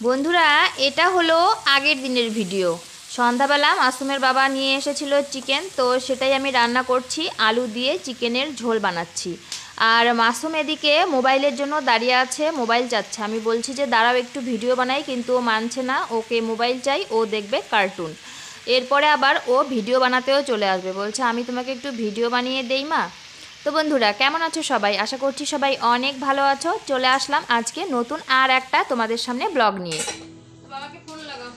বন্ধুরা, এটা হলো আগের দিনের ভিডিও। সন্ধ্যাবেলা মাসুমের বাবা নিয়ে এসেছিল চিকেন, তো সেটাই আমি রান্না করছি। আলু দিয়ে চিকেনের ঝোল বানাচ্ছি। আর মাসুম এদিকে মোবাইলের জন্য দাঁড়িয়ে আছে, মোবাইল চাচ্ছে। আমি বলছি যে দাঁড়াও একটু ভিডিও বানাই, কিন্তু ও মানছে না, ওকে মোবাইল চাই, ও দেখবে কার্টুন। এরপরে আবার ও ভিডিও বানাতেও চলে আসবে, বলছে আমি তোমাকে একটু ভিডিও বানিয়ে দেই মা। তো বন্ধুরা, কেমন আছো সবাই? আশা করছি সবাই অনেক ভালো আছো। চলে আসলাম আজকে নতুন আর একটা তোমাদের সামনে ব্লগ নিয়ে। বাবাকে ফোন লাগাও।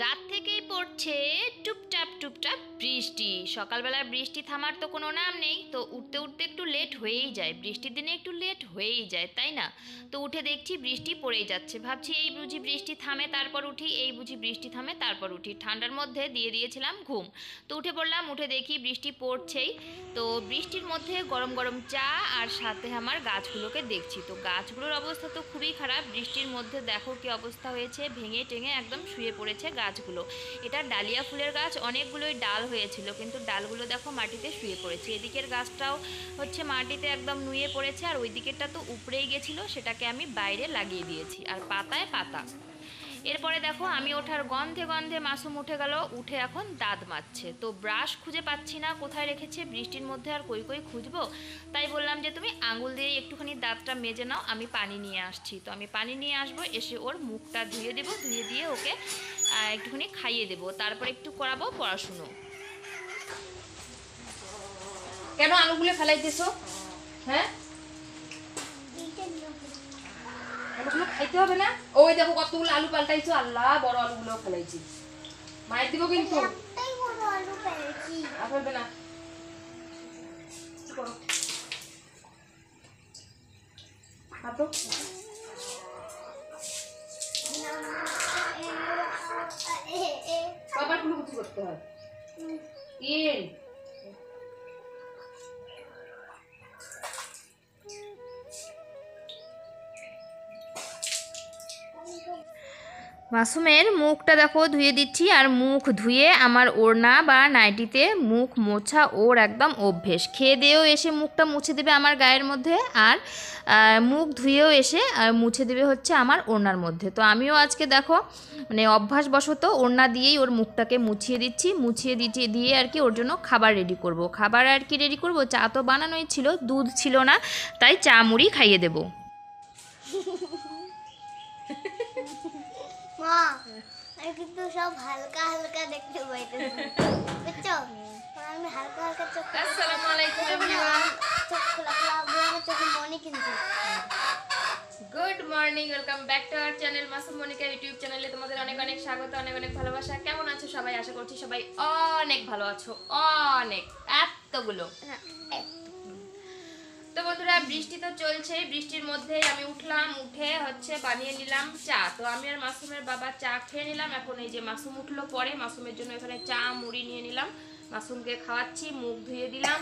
রাত থেকেই পড়ছে টুপটাপ টুপটাপ বৃষ্টি। সকালবেলা বৃষ্টি থামার তো কোনো নাম নেই, তো উঠতে উঠতে একটু লেট হয়েই যায়, বৃষ্টির দিনে একটু লেট হয়েই যায়, তাই না? তো উঠে দেখছি বৃষ্টি পড়েই যাচ্ছে, ভাবছি এই বুঝি বৃষ্টি থামে তারপর উঠি, এই বুঝি বৃষ্টি থামে তারপর উঠি। ঠান্ডার মধ্যে দিয়ে দিয়েছিলাম ঘুম, তো উঠে পড়লাম, উঠে দেখি বৃষ্টি পড়ছেই। তো বৃষ্টির মধ্যে গরম গরম চা আর সাথে আমার গাছগুলোকে দেখছি। তো গাছগুলোর অবস্থা তো খুবই খারাপ, বৃষ্টির মধ্যে দেখো কি অবস্থা হয়েছে, ভেঙে টেঙে একদম শুয়ে পড়েছে গাছগুলো। এটা ডালিয়া ফুলের গাছ, অনেকগুলোই ডাল হয়েছিল, কিন্তু ডালগুলো দেখো মাটিতে শুয়ে পড়েছে। এদিকের গাছটাও হচ্ছে মাটিতে একদম নুয়ে পড়েছে, আর ওই দিকেরটা তো উপরেই গেছিলো, সেটাকে আমি বাইরে লাগিয়ে দিয়েছি, আর পাতায় পাতা। এরপরে দেখো আমি ওঠার গন্ধে গন্ধে মাসুম উঠে গেল, উঠে এখন দাঁত মাজছে। তো ব্রাশ খুঁজে পাচ্ছি না কোথায় রেখেছে, বৃষ্টির মধ্যে আর কই কই খুঁজবো। তাই বললাম যে তুমি আঙুল দিয়ে একটুখানি দাঁতটা মেজে নাও, আমি পানি নিয়ে আসছি। তো আমি পানি নিয়ে আসবো, এসে ওর মুখটা ধুয়ে দেবো, ধুয়ে দিয়ে ওকে একটুখানি খাইয়ে দেবো, তারপর একটু করাবো পড়াশুনো। কেন আলুগুলো ফেলাইতেছো? হ্যাঁ, আলুগুলো খাইতে হবে না? ওই দেখো কতগুলো আলু পাল্টাইছো, আল্লাহ, বড় আলুগুলো ফেলাইছি। মায়ের দিব কিন্তু, ফেলবে না। করো হাতো। বাবার গুলো কিছু করতে হয়। মাসুমের মুখটা দেখো ধুয়ে দিচ্ছি, আর মুখ ধুয়ে আমার ওড়না বা নাইটিতে মুখ মোছা ওর একদম অভ্যেস। খেয়ে দিয়েও এসে মুখটা মুছে দেবে আমার গায়ের মধ্যে, আর মুখ ধুয়েও এসে মুছে দেবে হচ্ছে আমার ওড়নার মধ্যে। তো আমিও আজকে দেখো মানে অভ্যাসবশত ওড়না দিয়েই ওর মুখটাকে মুছিয়ে দিচ্ছি, মুছিয়ে দিয়ে আর কি ওর জন্য খাবার রেডি করব। খাবার আর কি রেডি করব, চা তো বানানোই ছিল, দুধ ছিল না, তাই চা মুড়ি খাইয়ে দেবো। মা, আমি কিন্তু সব হালকা হালকা দেখতে পাইতেছি, বুঝছো? আমি হালকা হালকা চোখ। আসসালামু আলাইকুম এভরিওয়ান, চোখ খোলা খোলা আপনার চোখে মনে কিন্তু। Good morning, welcome back to our channel Masum Monika YouTube চ্যানেলে তোমাদের অনেক অনেক স্বাগত, অনেক অনেক ভালোবাসা। কেমন আছো সবাই? আশা করছি সবাই অনেক ভালো আছো, অনেক এতগুলো। তো বন্ধুরা, বৃষ্টি তো চলছে, বৃষ্টির মধ্যেই আমি উঠলাম, উঠে হচ্ছে বানিয়ে নিলাম চা। তো আমি আর মাসুমের বাবা চা খেয়ে নিলাম। এখন এই যে মাসুম উঠলো পরে, মাসুমের জন্য এখানে চা মুড়ি নিয়ে নিলাম, মাসুমকে খাওয়াচ্ছি, মুখ ধুয়ে দিলাম,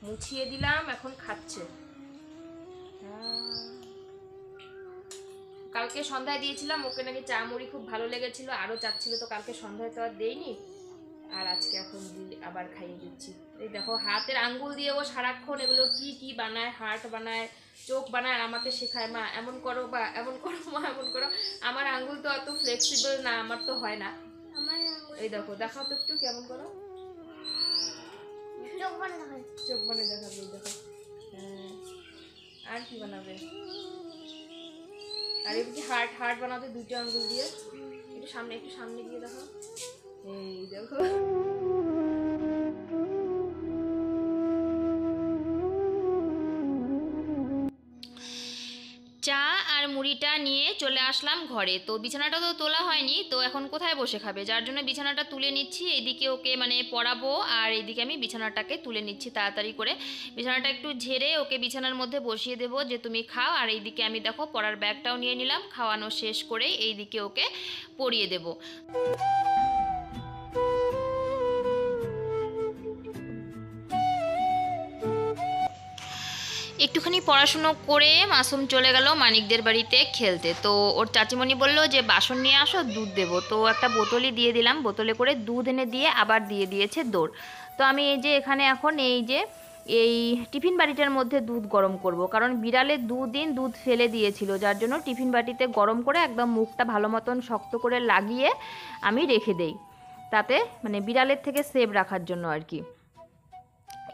মুছিয়ে দিলাম, এখন খাচ্ছে। কালকে সন্ধ্যায় দিয়েছিলাম, ওকে নাকি চা মুড়ি খুব ভালো লেগেছিল, আরও চাচ্ছিল, তো কালকে সন্ধ্যায় তো আর দেইনি, আর আজকে এখন আবার খাইয়ে দিচ্ছি। এই দেখো হাতের আঙ্গুল দিয়ে ও সারাক্ষণ এগুলো কি কি বানায়, হার্ট বানায়, চোখ বানায়, আর আমাকে শেখায় মা এমন করো বা এমন করো, মা এমন করো। আমার আঙ্গুল তো অত ফ্লেক্সিবল না, আমার তো হয় না। এই দেখো, দেখাও তো একটু কেমন করো, চোখ বানিয়ে দেখাবে। দেখো, হ্যাঁ, আর কি বানাবে? আর এই হার্ট হার্ট বানাতে দুটো আঙ্গুল দিয়ে, একটু সামনে গিয়ে দেখো, এই দেখো। চা আর মুড়িটা নিয়ে চলে আসলাম ঘরে। তো বিছানাটা তো তোলা হয়নি, তো এখন কোথায় বসে খাবে, যার জন্য বিছানাটা তুলে নিচ্ছি। এইদিকে ওকে মানে পড়াবো, আর এইদিকে আমি বিছানাটাকে তুলে নিচ্ছি তাড়াতাড়ি করে। বিছানাটা একটু ঝেড়ে ওকে বিছানার মধ্যে বসিয়ে দেবো, যে তুমি খাও। আর এইদিকে আমি দেখো পড়ার ব্যাগটাও নিয়ে নিলাম, খাওয়ানো শেষ করে এইদিকে ওকে পরিয়ে দেবো। একটুখানি পড়াশুনো করে মাসুম চলে গেল মানিকদের বাড়িতে খেলতে। তো ওর চাচিমণি বলল যে বাসন নিয়ে আসো, দুধ দেবো। তো একটা বোতলই দিয়ে দিলাম, বোতলে করে দুধ এনে দিয়ে আবার দিয়ে দিয়েছে দৌড়। তো আমি এই যে এখানে এখন এই টিফিন বাটিটার মধ্যে দুধ গরম করব, কারণ বিড়ালে দুদিন দুধ ফেলে দিয়েছিল, যার জন্য টিফিন বাটিতে গরম করে একদম মুখটা ভালো মতন শক্ত করে লাগিয়ে আমি রেখে দেই, তাতে মানে বিড়ালের থেকে সেভ রাখার জন্য আর কি।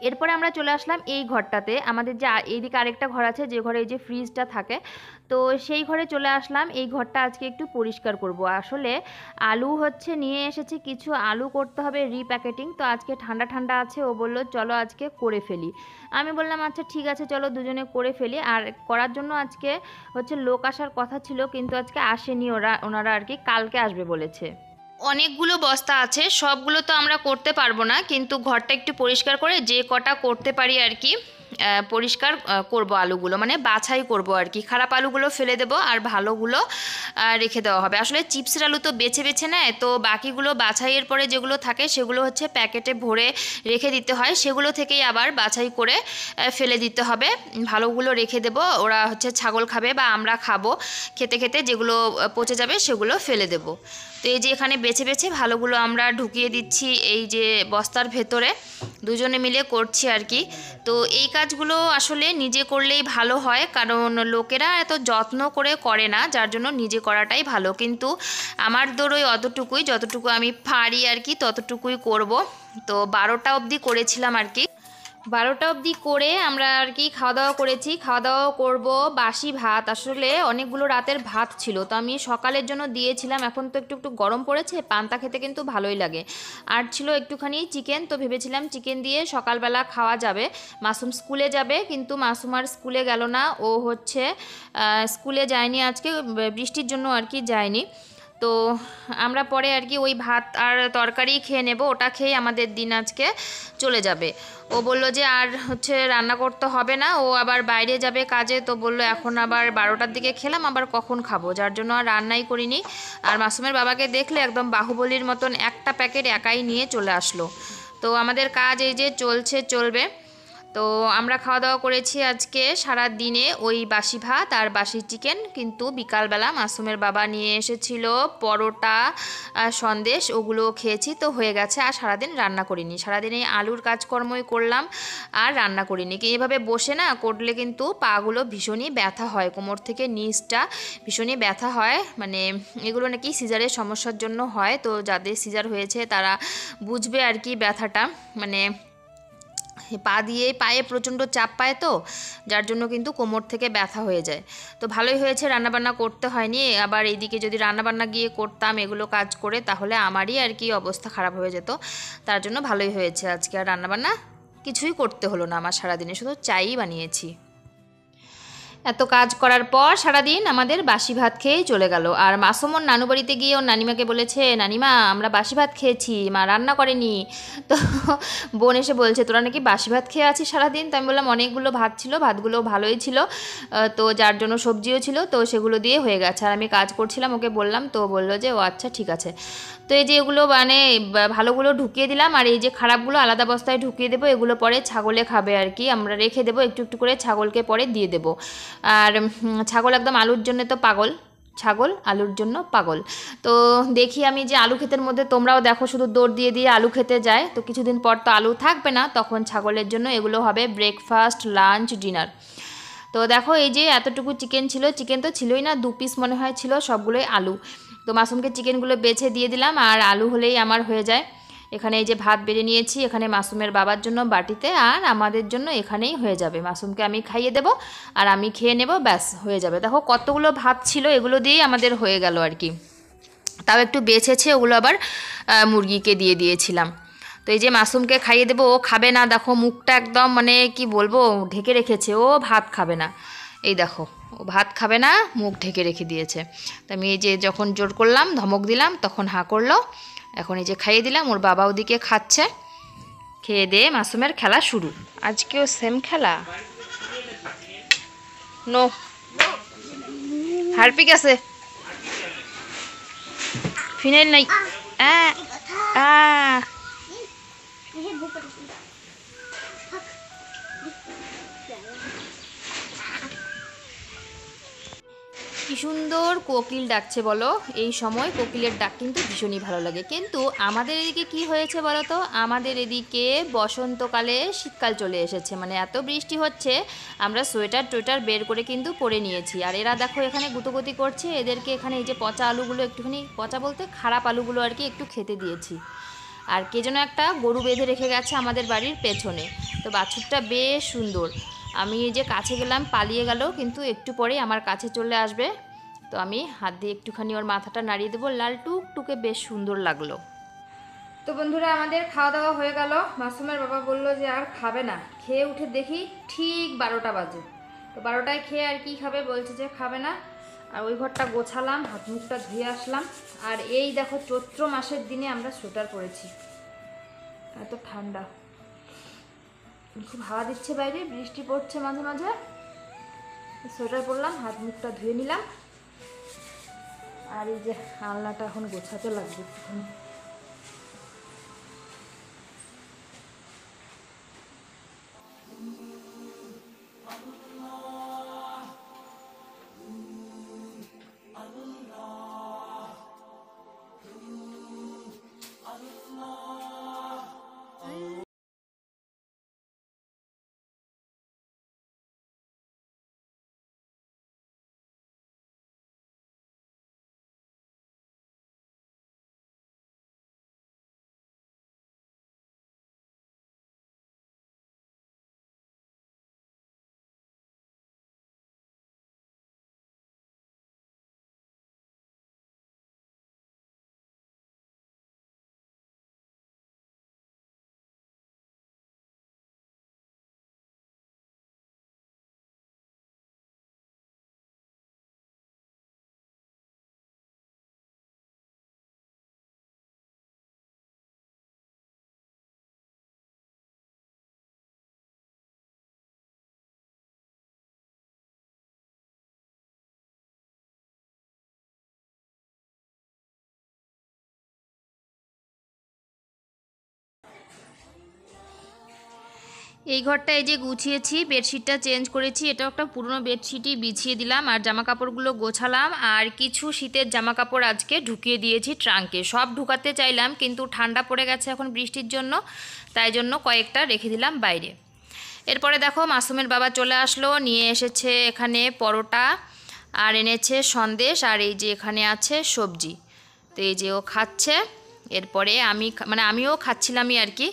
এরপরে আমরা চলে আসলাম এই ঘরটাতে। আমাদের যে এইদিকে আরেকটা ঘর আছে, যে ঘরে এই যে ফ্রিজটা থাকে, তো সেই ঘরে চলে আসলাম। এই ঘরটা আজকে একটু পরিষ্কার করব। আসলে আলু নিয়ে এসেছে, কিছু আলু করতে হবে রিপ্যাকেটিং। তো আজকে ঠান্ডা ঠান্ডা আছে, ও বলল চলো আজকে করে ফেলি। আমি বললাম আচ্ছা ঠিক আছে চলো দুজনে করে ফেলি। আর করার জন্য আজকে লোক আসার কথা ছিল, কিন্তু আজকে আসেনি ওনারা আর কি, কালকে আসবে বলেছে। অনেকগুলো বস্তা আছে, সবগুলো তো আমরা করতে পারবো না, কিন্তু ঘরটা একটু পরিষ্কার করে যে কটা করতে পারি আর কি পরিষ্কার করব। আলুগুলো মানে বাছাই করব আর কি, খারাপ আলুগুলো ফেলে দেবো আর ভালোগুলো রেখে দেওয়া হবে। আসলে চিপসের আলু তো বেছে বেছে নেয়, তো বাকিগুলো বাছাইয়ের পরে যেগুলো থাকে সেগুলো প্যাকেটে ভরে রেখে দিতে হয়, সেগুলো থেকেই আবার বাছাই করে ফেলে দিতে হবে। ভালোগুলো রেখে দেবো, ওরা ছাগল খাবে বা আমরা খাবো, খেতে খেতে যেগুলো পচে যাবে সেগুলো ফেলে দেবো। তো এই যে এখানে বেছে বেছে ভালোগুলো আমরা ঢুকিয়ে দিচ্ছি এই যে বস্তার ভেতরে, দুজনে মিলে করছি আর কি। তো এই কাজগুলো আসলে নিজে করলেই ভালো হয়, কারণ লোকেরা এত যত্ন করে না, যার জন্য নিজে করাটাই ভালো। কিন্তু আমার দৌড় অতটুকুই, যতটুকু আমি পারি আর কি ততটুকুই করব। তো 12টা অবধি করেছিলাম আর কি। 12টা অবধি করে আমরা আর কি খাওয়া দাওয়া করেছি। খাওয়া দাওয়া করব বাসি ভাত, আসলে অনেকগুলো রাতের ভাত ছিল, তো আমি সকালের জন্য দিয়েছিলাম। এখন তো একটু একটু গরম পড়েছে, পান্তা খেতে কিন্তু ভালোই লাগে। আর ছিল একটুখানি চিকেন, তো ভেবেছিলাম চিকেন দিয়ে সকালবেলা খাওয়া যাবে। মাসুম স্কুলে যাবে, কিন্তু মাসুম আর স্কুলে গেল না। ও স্কুলে যায়নি আজকে, বৃষ্টির জন্য আর কি যায়নি। তো আমরা পরে আর কি ওই ভাত আর তরকারি খেয়ে নেব, ওটা খেয়ে আমাদের দিন আজকে চলে যাবে। ও বলল যে আর রান্না করতে হবে না, ও আবার বাইরে যাবে কাজে। তো বললো এখন আবার 12টার দিকে খেলাম, আবার কখন খাবো, যার জন্য আর রান্নাই করিনি। আর মাসুমের বাবাকে দেখলে একদম বাহুবলীর মতন একটা প্যাকেট একাই নিয়ে চলে আসলো। তো আমাদের কাজ এই যে চলবে। তো আমরা খাওয়া দাওয়া করেছি আজকে সারা দিনে ওই বাসি ভাত আর বাসি চিকেন, কিন্তু বিকালবেলা মাসুমের বাবা নিয়ে এসেছিল পরোটা সন্দেশ, ওগুলো খেয়েছি, তো হয়ে গেছে। আর সারাদিন রান্না করিনি, সারাদিন এই আলুর কাজকর্মই করলাম আর রান্না করিনি। এইভাবে বসে না করলে কিন্তু পাগুলো ভীষণই ব্যথা হয়, কোমর থেকে নিচটা ভীষণই ব্যথা হয়। মানে এগুলো নাকি সিজারের সমস্যার জন্য হয়, তো যাদের সিজার হয়েছে তারা বুঝবে আর কি ব্যথাটা। মানে পায়ে প্রচণ্ড চাপ পায়, তো যার জন্য কিন্তু কোমর থেকে ব্যথা হয়ে যায়। তো ভালোই হয়েছে রান্নাবান্না করতে হয়নি। আবার এইদিকে যদি রান্নাবান্না গিয়ে করতাম এগুলো কাজ করে, তাহলে আমারই আর কি অবস্থা খারাপ হয়ে যেত। তার জন্য ভালোই হয়েছে আজকে আর রান্নাবান্না কিছুই করতে হলো না আমার, সারাদিনে শুধু চাই বানিয়েছি। এত কাজ করার পর সারাদিন আমাদের বাসি ভাত খেয়েই চলে গেল। আর মাসুম ওর নানু বাড়িতে গিয়ে ওর নানিমাকে বলেছে, নানিমা আমরা বাসি ভাত খেয়েছি, মা রান্না করেনি। তো বোন এসে বলছে তোরা নাকি বাসি ভাত খেয়ে আছিস সারাদিন। তো আমি বললাম অনেকগুলো ভাত ছিল, ভাতগুলো ভালোই ছিল, তো যার জন্য সবজিও ছিল, তো সেগুলো দিয়ে হয়ে গেছে। আর আমি কাজ করছিলাম, ওকে বললাম, তো বললো যে ও আচ্ছা ঠিক আছে। তো এই যে এগুলো মানে ভালোগুলো ঢুকিয়ে দিলাম, আর এই যে খারাপগুলো আলাদা বস্তায় ঢুকিয়ে দেবো। এগুলো পরে ছাগলে খাবে আর কি, আমরা রেখে দেবো একটু একটু করে, ছাগলকে পরে দিয়ে দেবো। আর ছাগল একদম আলুর জন্য তো পাগল, ছাগল আলুর জন্য পাগল। তো দেখি আমি যে আলু ক্ষেতের মধ্যে, তোমরাও দেখো শুধু দৌড় দিয়ে দিয়ে আলু খেতে যায়, তো কিছুদিন পর তো আলু থাকবে না, তখন ছাগলের জন্য এগুলো হবে ব্রেকফাস্ট, লাঞ্চ, ডিনার। তো দেখো এই যে এতটুকু চিকেন ছিল, চিকেন তো ছিলই না, 2 পিস মনে হয় ছিল, সবগুলোই আলু। তো মাসুমকে চিকেনগুলো বেছে দিয়ে দিলাম, আর আলু হলেই আমার হয়ে যায়। এখানে এই যে ভাত বেড়ে নিয়েছি, এখানে মাসুমের বাবার জন্য বাটিতে, আর আমাদের জন্য এখানেই হয়ে যাবে। মাসুমকে আমি খাইয়ে দেব আর আমি খেয়ে নেব, ব্যাস হয়ে যাবে। দেখো কতগুলো ভাত ছিল, এগুলো দিয়েই আমাদের হয়ে গেল আর কি। তাও একটু বেঁচেছে, ওগুলো আবার মুরগিকে দিয়ে দিয়েছিলাম। তো এই যে মাসুমকে খাইয়ে দেবো, ও খাবে না, দেখো মুখটা একদম মানে কি বলবো ঢেকে রেখেছে, ও ভাত খাবে না। এই দেখো ও ভাত খাবে না, মুখ ঢেকে রেখে দিয়েছে। তো আমি এই যে যখন জোর করলাম, ধমক দিলাম, তখন হাঁ করলো। এখন এই যে খাইয়ে দিলাম, ওর বাবা ওদিকে খাচ্ছে। খেয়ে দিয়ে মাসুমের খেলা শুরু। আজকেও সেম খেলা, নো হারপিক আছে, ফিনাইল নাই। কি সুন্দর কোকিল ডাকছে বলো। এই সময় কোকিলের ডাক কিন্তু ভীষণই ভালো লাগে। কিন্তু আমাদের এদিকে কি হয়েছে বলো তো, আমাদের এদিকে বসন্তকালে শীতকাল চলে এসেছে, মানে এত বৃষ্টি হচ্ছে আমরা সোয়েটার টোয়েটার বের করে কিন্তু পরে নিয়েছি। আর এরা দেখো এখানে গুতোগুতি করছে, এদেরকে এখানে এই যে পচা আলুগুলো একটুখানি, পচা বলতে খারাপ আলুগুলো আর কি, একটু খেতে দিয়েছি। আর কে যেন একটা গরু বেঁধে রেখে গেছে আমাদের বাড়ির পেছনে, তো বাছুরটা বেশ সুন্দর। আমি এই যে কাছে গেলাম, পালিয়ে গেল, কিন্তু একটু পরেই আমার কাছে চলে আসবে। তো আমি হাত দিয়ে একটুখানি ওর মাথাটা নাড়িয়ে দেবো, লাল টুকটুকে বেশ সুন্দর লাগলো। তো বন্ধুরা আমাদের খাওয়া দাওয়া হয়ে গেল। মাসুমের বাবা বলল যে আর খাবে না, খেয়ে উঠে দেখি ঠিক 12টা বাজে। তো 12টায় খেয়ে আর কি খাবে, বলছে যে খাবে না। আর ওই ঘরটা গোছালাম, হাত মুখটা ধুয়ে আসলাম। আর এই দেখো চৈত্র মাসের দিনে আমরা সোয়েটার পরেছি, এত ঠান্ডা, খুব হাওয়া দিচ্ছে বাইরে, বৃষ্টি পড়ছে মাঝে মাঝে। সোয়েটার পরলাম, হাত মুখটা ধুয়ে নিলাম। আর এই যে আলনাটা এখন গোছাতে লাগবে একটুখানি। এই ঘরটা এই যে গুছিয়েছি, বেডশিটটা চেঞ্জ করেছি, এটাও একটা পুরনো বেডশিটই বিছিয়ে দিলাম। আর জামা কাপড়গুলো গোছালাম, আর কিছু শীতের জামা কাপড় আজকে ঢুকিয়ে দিয়েছি ট্রাঙ্কে। সব ঢুকাতে চাইলাম কিন্তু ঠান্ডা পড়ে গেছে এখন বৃষ্টির জন্য, তাই জন্য কয়েকটা রেখে দিলাম বাইরে। এরপরে দেখো মাসুমের বাবা চলে আসলো, নিয়ে এসেছে এখানে পরোটা, আর এনেছে সন্দেশ, আর এই যে এখানে আছে সবজি। তো এই যে ও খাচ্ছে। এরপরে আমিও খাচ্ছিলামই আর কি,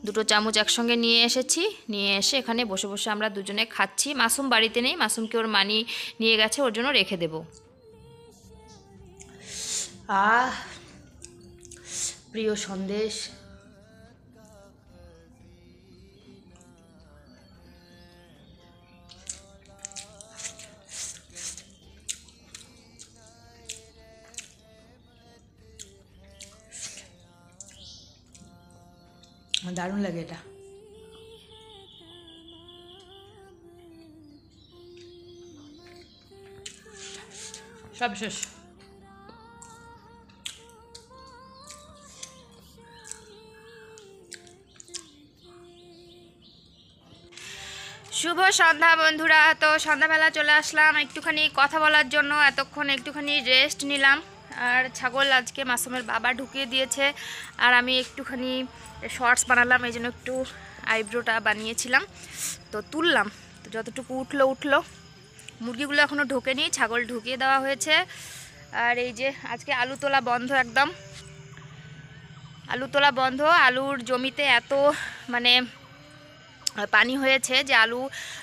2 চামচ একসঙ্গে নিয়ে এসেছি, নিয়ে এসে এখানে বসে বসে আমরা দুজনে খাচ্ছি। মাসুম বাড়িতে নেই, মাসুমকে ওর মানি নিয়ে গেছে, ওর জন্য রেখে দেব। প্রিয় সন্দেশ। দারুণ লাগে এটা। সব শেষ। শুভ সন্ধ্যা বন্ধুরা। তো সন্ধ্যাবেলা চলে আসলাম একটুখানি কথা বলার জন্য, এতক্ষণ একটুখানি রেস্ট নিলাম। আর ছাগল আজকে মাসুমের বাবা ঢুকিয়ে দিয়েছে, আর আমি একটুখানি শর্টস বানালাম, এই জন্য একটু আইব্রোটা বানিয়েছিলাম, তো তুললাম। তো যতটুকু উঠলো। মুরগিগুলো এখনও ঢোকেনি, ছাগল ঢুকিয়ে দেওয়া হয়েছে। আর এই যে আজকে আলু তোলা বন্ধ, একদম আলু তোলা বন্ধ। আলুর জমিতে এত মানে পানি হয়েছে যে আলু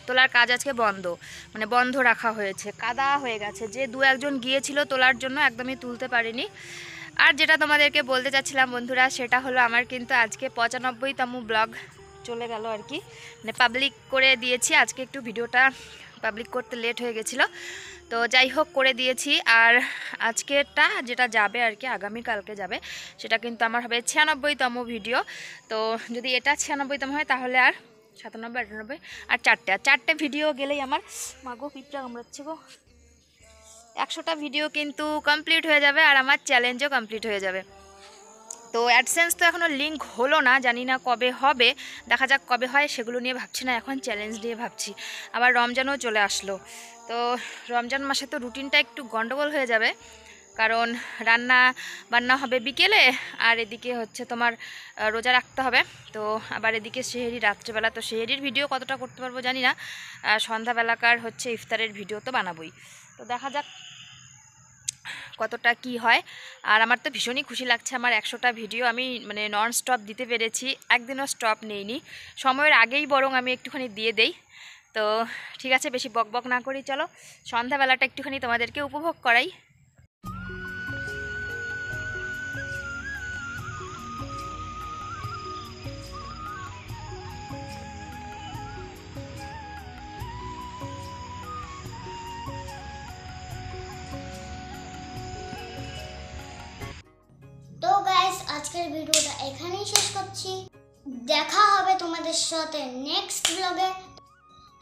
তোলার কাজ আজকে বন্ধ রাখা হয়েছে, কাদা হয়ে গেছে। যে 2-1 জন গিয়েছিল তোলার জন্য, একদমই তুলতে পারিনি। আর যেটা তোমাদেরকে বলতে চাচ্ছিলাম বন্ধুরা, সেটা হলো আমার কিন্তু আজকে 95তম ব্লগ চলে গেল আর কি, মানে পাবলিক করে দিয়েছি। আজকে একটু ভিডিওটা পাবলিক করতে লেট হয়ে গেছিলো, তো যাই হোক করে দিয়েছি। আর আজকেরটা যেটা যাবে আর কি, আগামীকালকে যাবে, সেটা কিন্তু আমার হবে 96তম ভিডিও। তো যদি এটা 96তম হয় তাহলে আর 97, 98 আর 4টে ভিডিও গেলেই আমার, মাগো পিঁপড়া কামড়াচ্ছে গো, 100টা ভিডিও কিন্তু কমপ্লিট হয়ে যাবে, আর আমার চ্যালেঞ্জও কমপ্লিট হয়ে যাবে। তো অ্যাডসেন্স তো এখনও লিঙ্ক হলো না, জানি না কবে হবে, দেখা যাক কবে হয়, সেগুলো নিয়ে ভাবছি না, এখন চ্যালেঞ্জ নিয়ে ভাবছি। আবার রমজানও চলে আসলো, তো রমজান মাসে তো রুটিনটা একটু গন্ডগোল হয়ে যাবে, কারণ রান্না বান্না হবে বিকেলে, আর এদিকে হচ্ছে তোমার রোজা রাখতে হবে। তো আবার এদিকে সেহেরি রাত্রেবেলা, তো সেহেরির ভিডিও কতটা করতে পারবো জানি না, সন্ধ্যাবেলাকার হচ্ছে ইফতারের ভিডিও তো বানাবোই। তো দেখা যাক কতটা কি হয়। আর আমার তো ভীষণই খুশি লাগছে, আমার 100টা ভিডিও আমি মানে নন স্টপ দিতে পেরেছি, একদিনও স্টপ নেইনি, সময়ের আগেই বরং আমি একটুখানি দিয়ে দেই। তো ঠিক আছে, বেশি বকবক না করি, চলো সন্ধ্যাবেলাটা একটুখানি তোমাদেরকে উপভোগ করাই। তো গাইস, আজকের ভিডিওটা এখানেই শেষ করছি। দেখা হবে তোমাদের সাথে নেক্সট ব্লগে।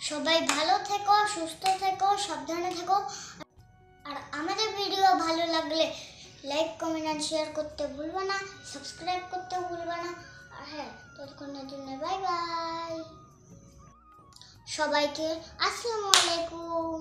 সবাই ভালো থেকো, সুস্থ থেকো, সাবধানে থেকো। আর আমাদের ভিডিও ভালো লাগলে লাইক, কমেন্ট আর শেয়ার করতে ভুলবে না, সাবস্ক্রাইব করতে ভুলবে না। আর হ্যাঁ, ততক্ষণের জন্য বাই বাই। সবাইকে আসসালামু আলাইকুম।